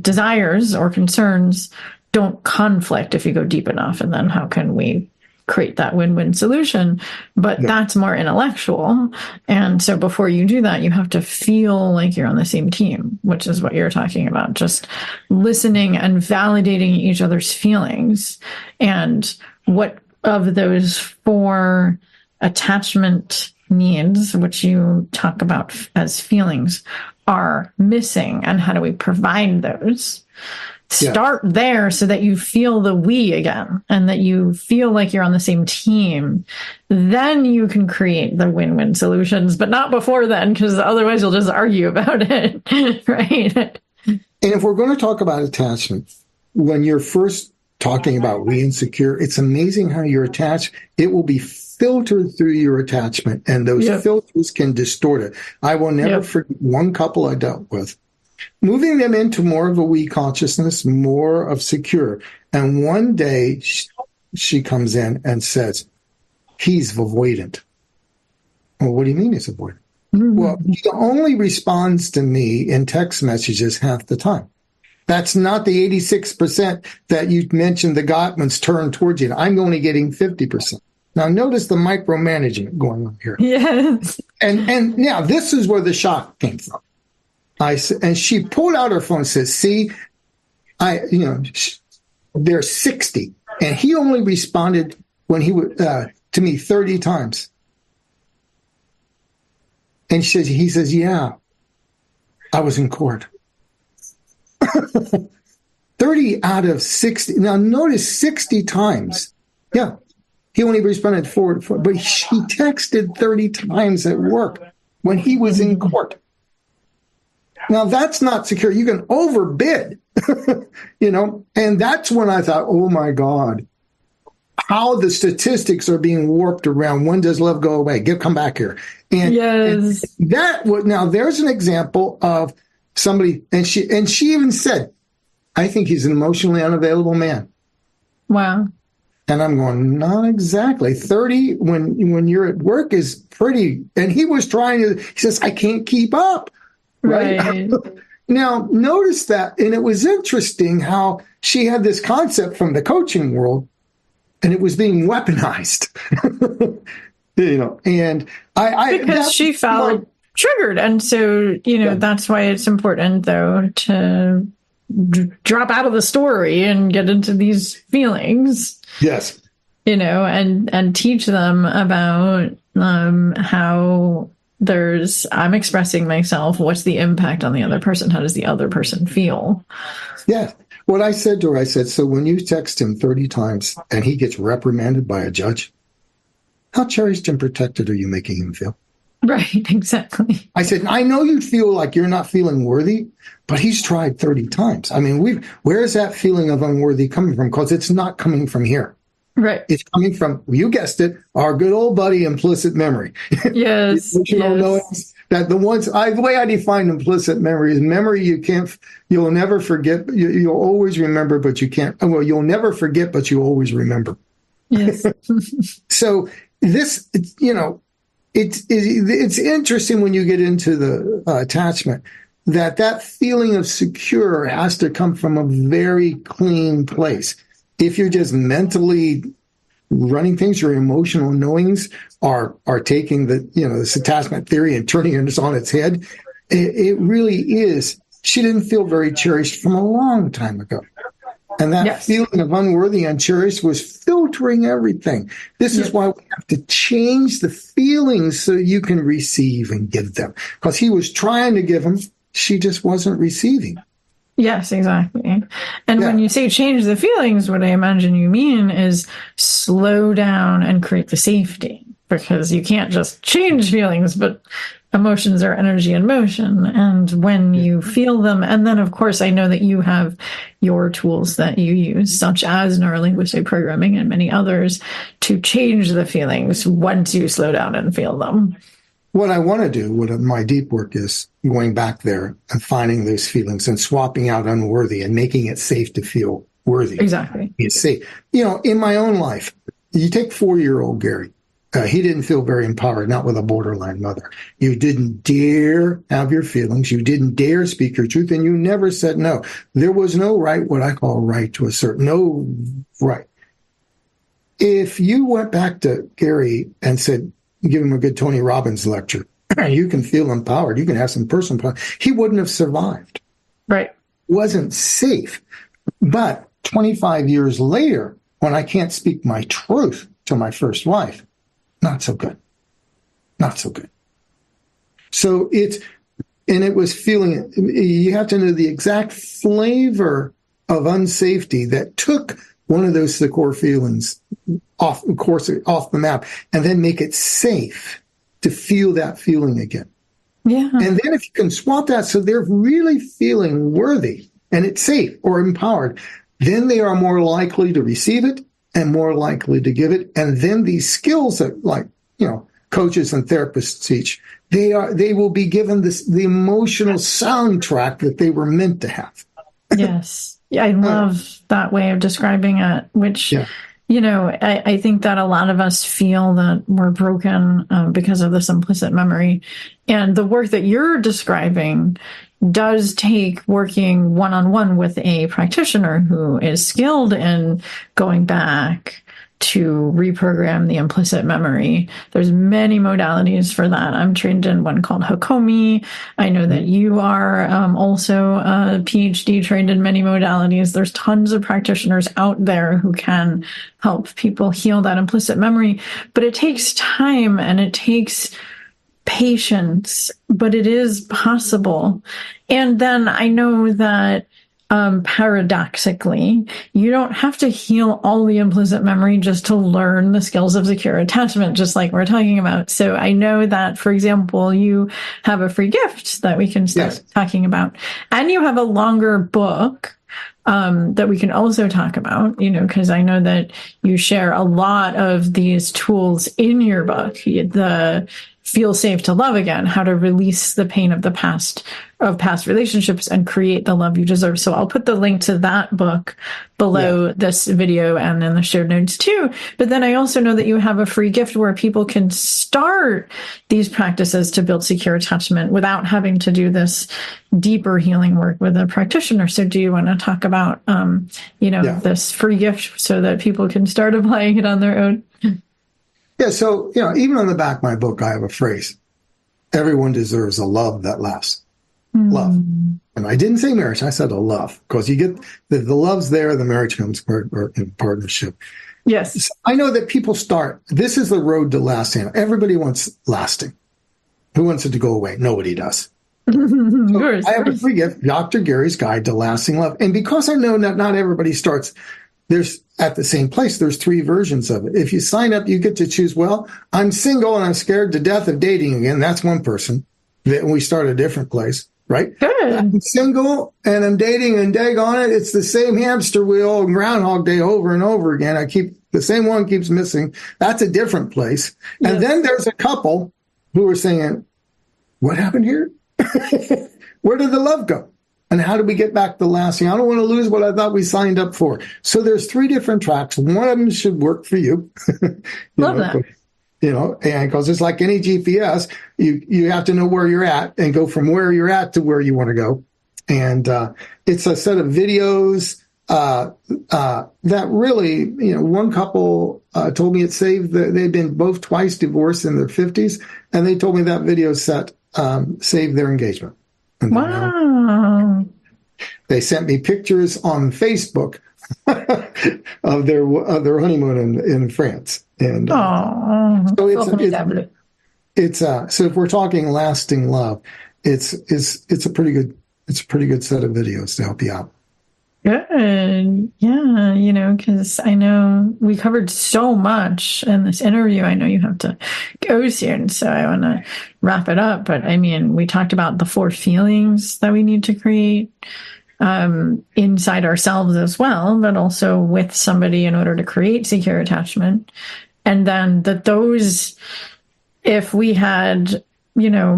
desires or concerns don't conflict if you go deep enough. And then how can we create that win-win solution? But that's more intellectual. And so before you do that, you have to feel like you're on the same team, which is what you're talking about. Just listening and validating each other's feelings and what of those 4 attachment needs, which you talk about as feelings, are missing, and how do we provide those? Start there so that you feel the we again and that you feel like you're on the same team. Then you can create the win-win solutions, but not before then, because otherwise you'll just argue about it, right? And if we're going to talk about attachment, when you're first talking about we insecure, it's amazing how you're attached. It will be filtered through your attachment, and those filters can distort it. I will never forget one couple I dealt with, moving them into more of a we consciousness, more of secure. And one day she comes in and says, he's avoidant. Well, what do you mean he's avoidant? Mm-hmm. Well, he only responds to me in text messages half the time. That's not the 86% that you mentioned the Gottmans turn towards you. I'm only getting 50%. Now, notice the micromanagement going on here. Yes. And now this is where the shock came from. And she pulled out her phone and says, see, they're 60. And he only responded when he would to me 30 times. And he says, yeah, I was in court. 30 out of 60. Now notice 60 times. Yeah. He only responded 4, but she texted 30 times at work when he was in court. Now that's not secure. You can overbid, and that's when I thought, oh my God, how the statistics are being warped around. When does love go away? Come back here. And, yes. Now there's an example of somebody, and she even said, I think he's an emotionally unavailable man. Wow. And I'm going, not exactly. 30 when you're at work is pretty. And he was he says, I can't keep up. Right. Now, notice that. And it was interesting how she had this concept from the coaching world and it was being weaponized. And because she felt triggered. And so, that's why it's important, though, to drop out of the story and get into these feelings. Yes. And teach them about how I'm expressing myself. What's the impact on the other person? How does the other person feel? Yeah. What I said to her, I said, so when you text him 30 times and he gets reprimanded by a judge, how cherished and protected are you making him feel? Right, exactly. I said, I know you feel like you're not feeling worthy, but he's tried 30 times. I mean, where is that feeling of unworthy coming from? Because it's not coming from here. Right. It's coming from, you guessed it, our good old buddy, implicit memory. Yes. That the way I define implicit memory is memory you'll never forget, you'll always remember, but you can't, you'll never forget, but you always remember. Yes. So this, it's interesting when you get into the attachment that feeling of secure has to come from a very clean place. If you're just mentally running things, your emotional knowings are taking this attachment theory and turning it on its head. It really is. She didn't feel very cherished from a long time ago. And that feeling of unworthy and uncherished was filtering everything. This is why we have to change the feelings so you can receive and give them. Because he was trying to give them, she just wasn't receiving. Yes, exactly. And when you say change the feelings, what I imagine you mean is slow down and create the safety. Because you can't just change feelings, but emotions are energy in motion. And when you feel them, and then, of course, I know that you have your tools that you use, such as neurolinguistic programming and many others, to change the feelings once you slow down and feel them. What I want to do, what my deep work is, going back there and finding those feelings and swapping out unworthy and making it safe to feel worthy. Exactly. It's safe. In my own life, you take 4-year-old Gary. He didn't feel very empowered, not with a borderline mother. You didn't dare have your feelings. You didn't dare speak your truth, and you never said no. There was no right, what I call right to assert, no right. If you went back to Gary and said, give him a good Tony Robbins lecture, you can feel empowered, you can have some personal power, he wouldn't have survived. Right. Wasn't safe. But 25 years later, when I can't speak my truth to my first wife, not so good. Not so good. So it was feeling, you have to know the exact flavor of unsafety that took one of those core feelings off the map, and then make it safe to feel that feeling again. Yeah. And then if you can swap that so they're really feeling worthy and it's safe or empowered, then they are more likely to receive it and more likely to give it. And then these skills that, coaches and therapists teach, they will be given the emotional soundtrack that they were meant to have. Yes. Yeah, I love that way of describing it, which, I think that a lot of us feel that we're broken because of this implicit memory. And the work that you're describing does take working one-on-one with a practitioner who is skilled in going back to reprogram the implicit memory. There's many modalities for that. I'm trained in one called 𝐒𝐚𝐫𝐲. I know that you are also a PhD trained in many modalities. There's tons of practitioners out there who can help people heal that implicit memory, but it takes time and it takes patience, but it is possible. And then I know that paradoxically, you don't have to heal all the implicit memory just to learn the skills of secure attachment, just like we're talking about. So I know that, for example, you have a free gift that we can start talking about, and you have a longer book that we can also talk about, because I know that you share a lot of these tools in your book, the Feel Safe to Love Again, how to release the pain of past relationships and create the love you deserve. So I'll put the link to that book below this video and in the show notes too. But then I also know that you have a free gift where people can start these practices to build secure attachment without having to do this deeper healing work with a practitioner. So do you want to talk about, this free gift so that people can start applying it on their own? Yeah, so, even on the back of my book, I have a phrase. Everyone deserves a love that lasts. Love. And I didn't say marriage, I said a love. Because you get, the love's there, the marriage comes in partnership. Yes. So I know that people start, this is the road to lasting. Everybody wants lasting. Who wants it to go away? Nobody does. So I have a free gift, Dr. Gary's Guide to Lasting Love. And because I know that not everybody starts there's at the same place, there's 3 versions of it. If you sign up, you get to choose, well, I'm single and I'm scared to death of dating again. That's one person. Then we start a different place, right? Good. I'm single and I'm dating and daggone it. It's the same hamster wheel and Groundhog Day over and over again. The same one keeps missing. That's a different place. Yes. And then there's a couple who are saying, what happened here? Where did the love go? And how do we get back to lasting? I don't want to lose what I thought we signed up for. So there's 3 different tracks. One of them should work for you. Love that. And because it's like any GPS, you have to know where you're at and go from where you're at to where you want to go. And it's a set of videos that really, one couple told me it saved, they'd been both twice divorced in their 50s, and they told me that video set saved their engagement. And wow. They sent me pictures on Facebook of their honeymoon in France. And so so if we're talking lasting love, it's a pretty good set of videos to help you out. Good. Yeah, because I know we covered so much in this interview. I know you have to go soon, so I want to wrap it up. But I mean, we talked about the 4 feelings that we need to create inside ourselves as well, but also with somebody in order to create secure attachment. And then if we had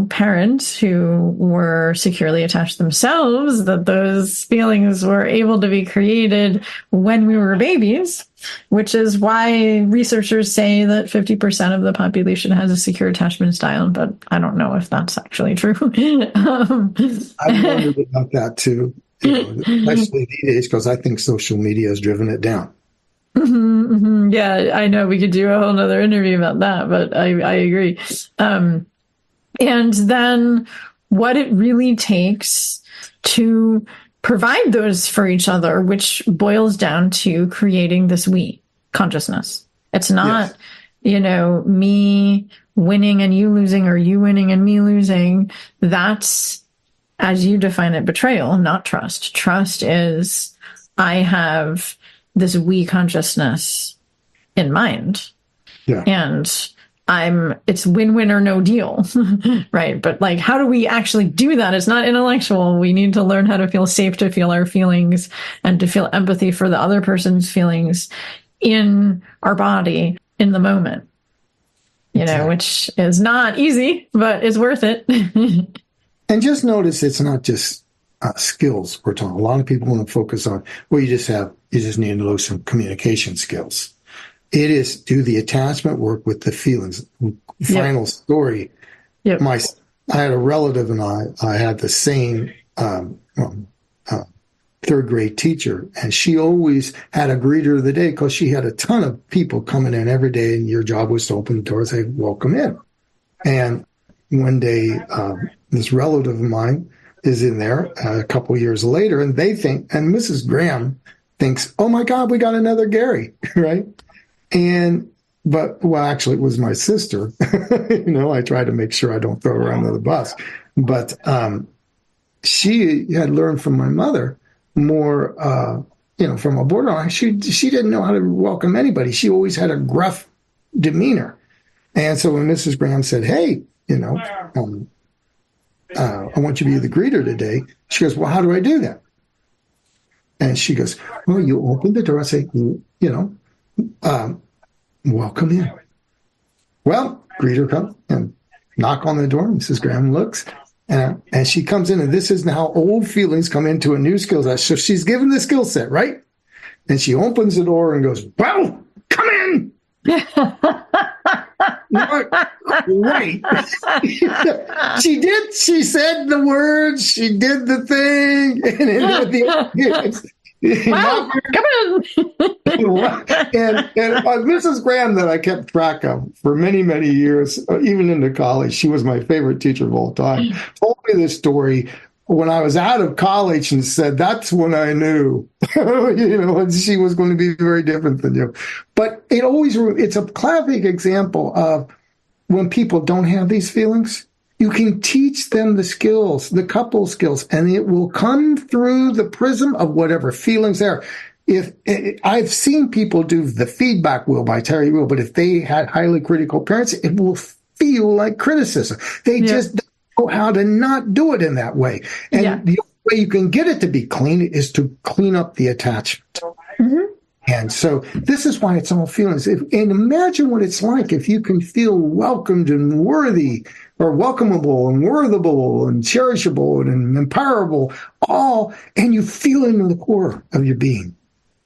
parents who were securely attached themselves, that those feelings were able to be created when we were babies, which is why researchers say that 50% of the population has a secure attachment style, but I don't know if that's actually true. I've wondered about that too, especially these days, because I think social media has driven it down. Yeah, I know we could do a whole nother interview about that, but I agree. And then what it really takes to provide those for each other, which boils down to creating this we consciousness. It's not, me winning and you losing, or you winning and me losing. That's, as you define it, betrayal, not trust. Trust is, I have this we consciousness in mind. Yeah. And it's win-win or no deal, right? But how do we actually do that? It's not intellectual. We need to learn how to feel safe to feel our feelings and to feel empathy for the other person's feelings in our body in the moment, which is not easy, but it's worth it. And just notice it's not just skills we're talking. A lot of people want to focus on, you just need to know some communication skills. It is do the attachment work with the feelings. Final story. Yep. I had a relative and I had the same 3rd grade teacher, and she always had a greeter of the day because she had a ton of people coming in every day, and your job was to open the door and say, welcome in. And one day, this relative of mine is in there a couple years later, and they think, and Mrs. Graham thinks, oh my God, we got another Gary, right? And well, actually, it was my sister. I try to make sure I don't throw her under the bus. But she had learned from my mother more, from a borderline. She didn't know how to welcome anybody. She always had a gruff demeanor. And so when Mrs. Graham said, hey, I want you to be the greeter today, she goes, well, how do I do that? And she goes, well, you open the door and say, welcome in. Well, greeter comes and knock on the door. Mrs. Graham looks, and she comes in, and this is how old feelings come into a new skill set. So she's given the skill set, right? And she opens the door and goes, well, come in. Right. She did. She said the words. She did the thing. Wow, come in. and Mrs. Graham, that I kept track of for many, many years, even into college, she was my favorite teacher of all time, told me this story when I was out of college and said, that's when I knew, she was going to be very different than you. But it's a classic example of when people don't have these feelings, you can teach them the skills, the couple skills, and it will come through the prism of whatever feelings there. I've seen people do the feedback wheel by Terry Wheel, but if they had highly critical parents, it will feel like criticism. They just don't know how to not do it in that way. And the only way you can get it to be clean is to clean up the attachment. Mm-hmm. And so this is why it's all feelings. And imagine what it's like if you can feel welcomed and worthy, or welcomable and worthable and cherishable and empowerable, and you feel it in the core of your being.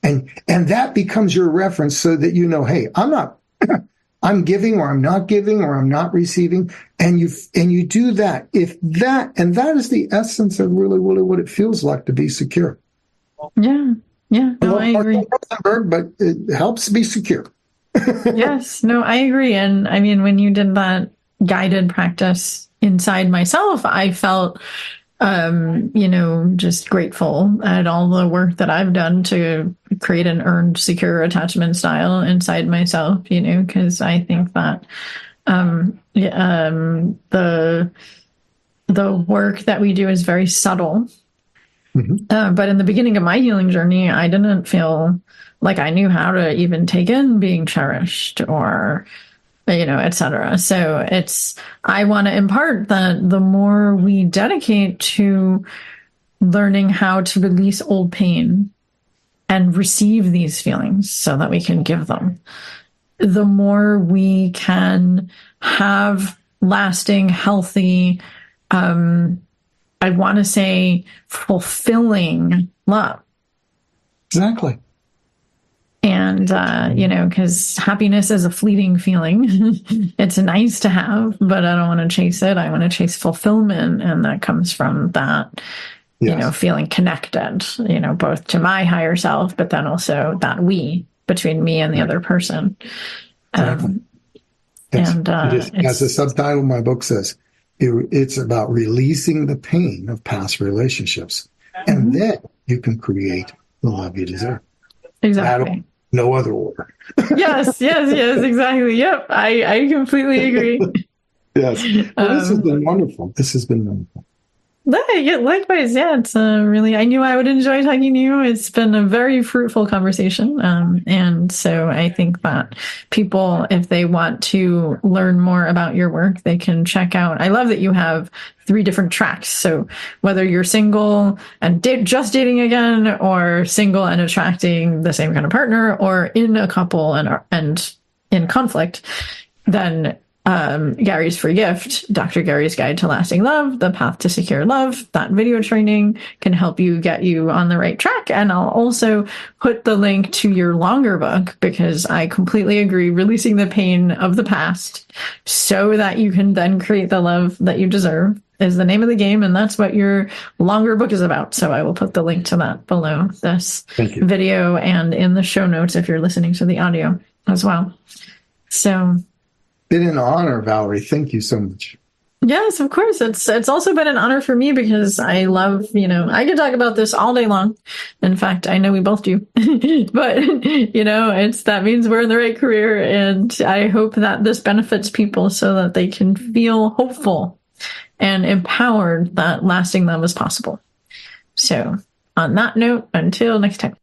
And that becomes your reference so that hey, I'm giving, or I'm not giving, or I'm not receiving. And you do that. That is the essence of really, really what it feels like to be secure. Yeah. Yeah, no, I agree. But it helps be secure. Yes, no, I agree. And I mean, when you did that guided practice inside myself, I felt, just grateful at all the work that I've done to create an earned, secure attachment style inside myself, because I think that the work that we do is very subtle. Mm-hmm. But in the beginning of my healing journey, I didn't feel like I knew how to even take in being cherished or, et cetera. So I want to impart that the more we dedicate to learning how to release old pain and receive these feelings so that we can give them, the more we can have lasting, healthy, I want to say fulfilling love. Exactly. And, because happiness is a fleeting feeling. It's nice to have, but I don't want to chase it. I want to chase fulfillment. And that comes from that, feeling connected, both to my higher self, but then also that between me and the other person. Exactly. As the subtitle of my book says, it's about releasing the pain of past relationships. And then you can create the love you deserve. Exactly. No other order. Yes, exactly. Yep. I completely agree. Yes. Well, this has been wonderful. Yeah, likewise. Yeah, it's really, I knew I would enjoy talking to you. It's been a very fruitful conversation. And so I think that people, if they want to learn more about your work, they can check out. I love that you have 3 different tracks. So whether you're single and just dating again, or single and attracting the same kind of partner, or in a couple and in conflict, then Gary's Free Gift, Dr. Gary's Guide to Lasting Love, The Path to Secure Love, that video training can help you get you on the right track. And I'll also put the link to your longer book, because I completely agree. Releasing the pain of the past so that you can then create the love that you deserve is the name of the game. And that's what your longer book is about. So I will put the link to that below this video and in the show notes if you're listening to the audio as well. So... Been an honor, Valerie. Thank you so much. Yes, of course. It's also been an honor for me because I love, I could talk about this all day long. In fact, I know we both do. But, that means we're in the right career, and I hope that this benefits people so that they can feel hopeful and empowered that lasting love is possible. So, on that note, until next time.